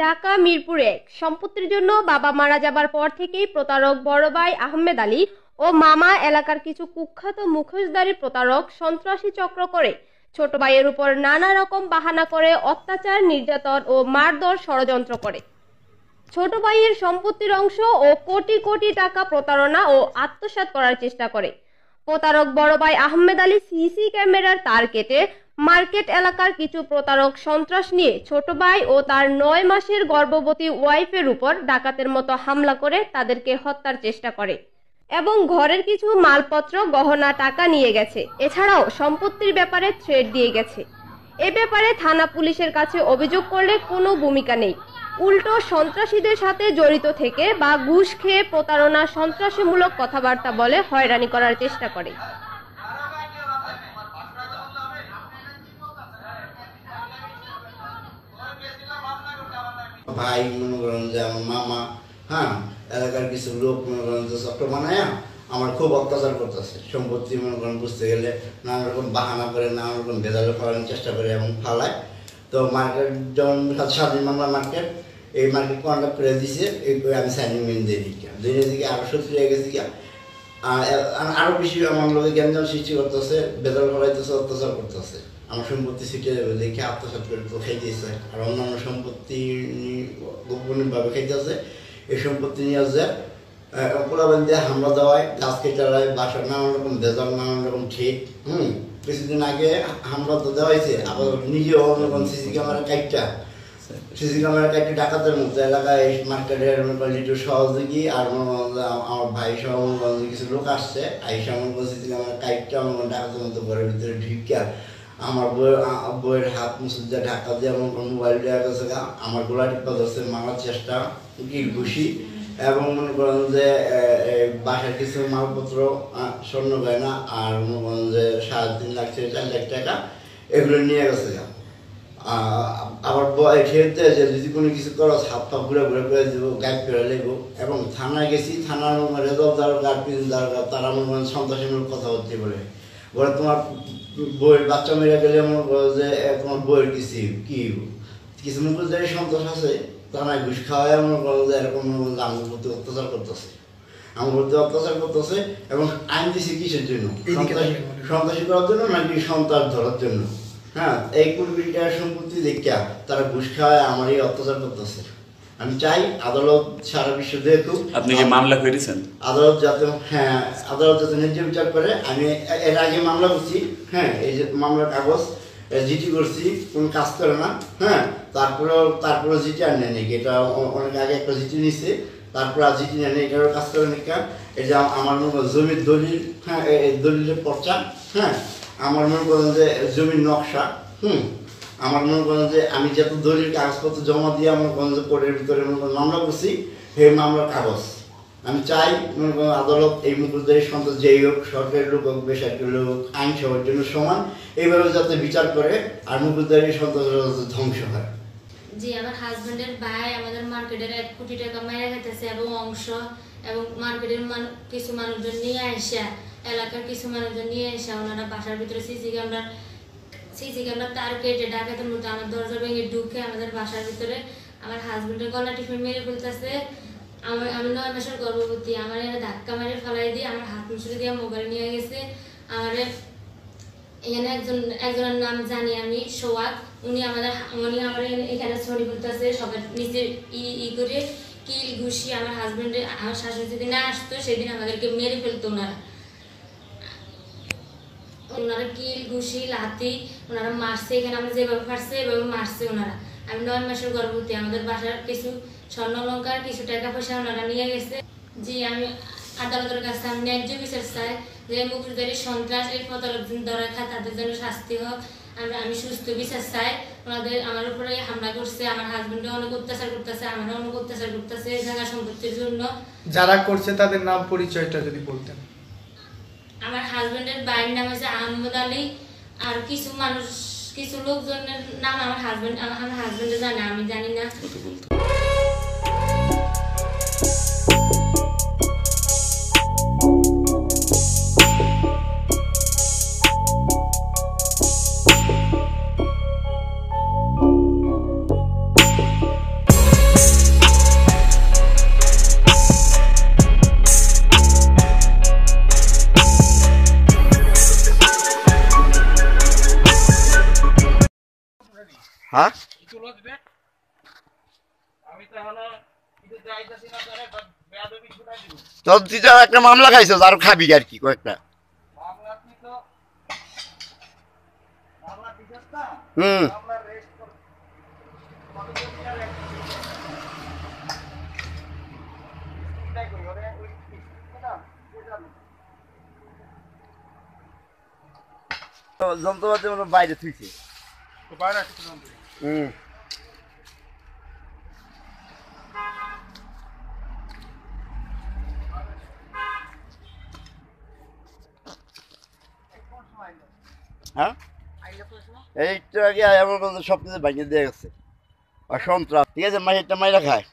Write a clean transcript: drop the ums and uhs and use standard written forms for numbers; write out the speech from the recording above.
ঢাকা মিরপুর ১ সম্পত্তির জন্য বাবা মারা যাবার পর থেকেই প্রতারক বড় ভাই আহমেদ আলী ও মামা এলাকার কিছু কুখ্যাত মুখোশধারী প্রতারক সন্ত্রাসী চক্র করে ছোট ভাইয়ের উপর নানা রকম বাহানা করে অত্যাচার, নির্যাতন ও মারধর ষড়যন্ত্র করে। ছোট ভাইয়ের সম্পত্তির অংশ ও কোটি কোটি টাকা প্রতারণা ও আত্মসাৎ করার চেষ্টা করে। প্রতারক বড় ভাই আহমেদ আলী সিসি ক্যামেরার তার কেটে মার্কেট এলাকার কিছু প্রতারক সন্ত্রাস নিয়ে ছোট ভাই ও তার ৯ মাসের গর্ভবতী ওয়াইফের উপর ডাকাতের মতো হামলা করে তাদেরকে হত্যার চেষ্টা করে এবং ঘরের কিছু মালপত্র, গহনা, টাকা নিয়ে গেছে। এছাড়াও সম্পত্তির ব্যাপারে থ্রেট দিয়ে গেছে। এ ব্যাপারে থানা পুলিশের কাছে অভিযোগ করলে কোনো ভূমিকা নেই, উল্টো সন্ত্রাসীদের সাথে জড়িত থেকে বা ঘুষ খেয়ে প্রতারণা, সন্ত্রাসীমূলক কথাবার্তা বলে হয়রানি করার চেষ্টা করে। ভাই মনে করেন যে আমার মামা, এলাকার কিছু লোক মনে করেন যে চক্র বানায় আমার খুব অত্যাচার করতেছে। সম্পত্তি মনে করেন বুঝতে গেলে নানা রকম বাহানা করে, নানা রকম ভেজাল করার চেষ্টা করে এবং ফালায়। তো মার্কেট যেমন স্বাধীন বাংলা মার্কেট, এই মার্কেট কন্ডাক্ট করে দিছে, এই করে আমি সাইনিং মেন দিয়ে দিকে আরো সত্যি হয়ে গেছি কি আরো বেশি আমার লোকের জ্ঞানজন সৃষ্টি করতেছে, ভেজাল করাইতেছে, অত্যাচার করতেছে। আমার সম্পত্তি সিটে দেখে আত্মসাৎ করে তো খাইতেছে, আর অন্যান্য সম্পত্তি গোপনীয়ভাবে খাইতেছে। এই সম্পত্তি নিয়ে যে পোলাবেন দিয়ে হামলা দেওয়ায়, গাছ কেটারায়, বাসার নানান রকম ভেজাল, নানান রকম ঠিক। কিছুদিন আগে হামলা তো দেওয়া হয়েছে, আবার নিজেও অন্যরকম সিসি ক্যামেরা কাটতে ডাকাতের মতো এলাকায় মার্কেটের একটু সহযোগী আর আমার ভাই সহ কিছু লোক আসছে, আইসা আমার সিসি ক্যামেরা কাটতে আমার ডাকাতের মতো ঘরের ভিতরে ঢুকিয়া আমার বইয়ের হাত মুসুদ্দা ঢাকা দিয়ে আমার মোবাইল দেওয়া গেছে, আমার গোলা টিপা ধরছে, মারার চেষ্টা, কিল ঘুষি, এবং মনে করেন যে বাসার কিছু মালপত্র, স্বর্ণ গয়না আর মনে করেন যে 3.5 লাখ থেকে 4 লাখ টাকা এগুলো নিয়ে গেছে। আবার খেলতে যে যদি কোনো কিছু করো হাত পা ঘুরে ঘুরে করে দেবো, গাইড করে লেবো। এবং থানায় গেছি, থানার রেজল দারোগা, পিন দারোগা, তারা মনে করেন সন্ত্রাসীমূলক কথা হচ্ছে বলে তোমার বইয়ের বাচ্চা মেরে গেলে মনে করো যে তোমার বইয়ের কিছু মুখোশধারী সন্ত্রাস আছে, থানায় ঘুষ খাওয়ায় মনে করো যে এরকম আমার প্রতি অত্যাচার করতেছে। এবং আইন দিছি কিসের জন্য? সন্ত্রাসী করার জন্য নাকি সন্ত্রাস ধরার জন্য? এই 20 কোটি টাকার সম্পত্তি দেখিয়া তারা ঘুষ খাওয়ায় আমার এই অত্যাচার করতেছে। আমি চাই আদালত সারা বিশ্ব দেখুক। আপনি কি মামলা করেছেন? আদালত যাতে ন্যায্য বিচার করে। আমি এর আগে মামলা করছি, এই যে মামলার কাগজ জিটি করছি, কোনো কাজ করে না। তারপরে জিটি আর নেয়নি, এটা অনেক আগে একটা জিটি নিচ্ছে, তারপর আর জিটি নেয়নি, এটারও কাজ করে না। এই যে আমার জমির দলিল, দলিলের পর্চা, আমার মনে করেন যে জমির নকশা, আমার মনে করেন যে আমি যত দলিল কাগজপত্র জমা দিয়ে আমার করেন যে কোর্টের ভিতরে মামলা করছি, সেই মামলার কাগজ আমি চাই মনে করেন আদালত এই মুখোশধারী সন্ত্রাস যেই হোক, সরকারি লোক হোক, বেসরকারি লোক, আইন সবার জন্য সমান, এইভাবে যাতে বিচার করে আর মুখোশধারী সন্ত্রাস ধ্বংস হয়। জি, আমার হাজবেন্ডের ভাই আমাদের মার্কেটের 1 কোটি টাকা মেরে খেতেছে এবং অংশ, এবং মার্কেটের কিছু মানুষজন নিয়ে আসা, এলাকার কিছু মানুষজন নিয়ে আসা, ওনারা বাসার ভিতরে সিসি ক্যামেরা তার কেটে ডাকাতের মতো আমার দরজা ভেঙে ঢুকে আমাদের বাসার ভিতরে আমার হাজবেন্ডের গলা টিপে মেরে ফেলতেছে। আমি 9 মাসের গর্ভবতী, আমার ধাক্কা মেরে ফেলাই দিয়ে আমার হাত মুছড়ে দিয়ে মোবাইল নিয়ে গেছে। আমার এখানে একজনের নাম জানি আমি, সোহাগ, উনি আমার এখানে ছড়ি করতেছে, সবার নিচে করে কিল ঘুষি। আমার হাজবেন্ডের শাশুড়ি যেদিন আসতো সেদিন আমাদেরকে মেরে ফেলতো ওনারা কিল ঘুষি লাথি ওনারা মারছে, এখানে আমরা যেভাবে পারছে এভাবে মারছে ওনারা। আমি 9 মাসের গর্ভবতী, আমাদের বাসার কিছু স্বর্ণ অলংকার, কিছু টাকা পয়সা ওনারা নিয়ে গেছে। জি, আমি আদালতের কাছে আমি ন্যায্য বিচার চাই, যে মুখোশধারী সন্ত্রাস, এই প্রতারক ধরা খায় তাদের জন্য শাস্তি হোক। আমি সুস্থ বিচার চাই। আমার উপরে হামলা করছে, আমার হাজবেন্ডও অনেক অত্যাচার করতেছে, আমারও অনেক অত্যাচার করতেছে জায়গা সম্পত্তির জন্য। যারা করছে তাদের নাম পরিচয়টা যদি বলতেন। আমার হাজবেন্ডের ভাইয়ের নাম হচ্ছে আহমেদ আলী, আর কিছু লোকজনের নাম আমার হাজবেন্ডে জানে, আমি জানি না। তোর দিতে একটা মামলা খাইছো আর খাবি আর কি কয়েকটা হুম যন্ত্রপাতি বাইরে থুইছে হুম হ্যাঁ এইটা আগে আমার সব কিছু ভাঙিয়ে দিয়ে গেছে আর সন্ত্রাস ঠিক আছে মাইটা মাইরা খায়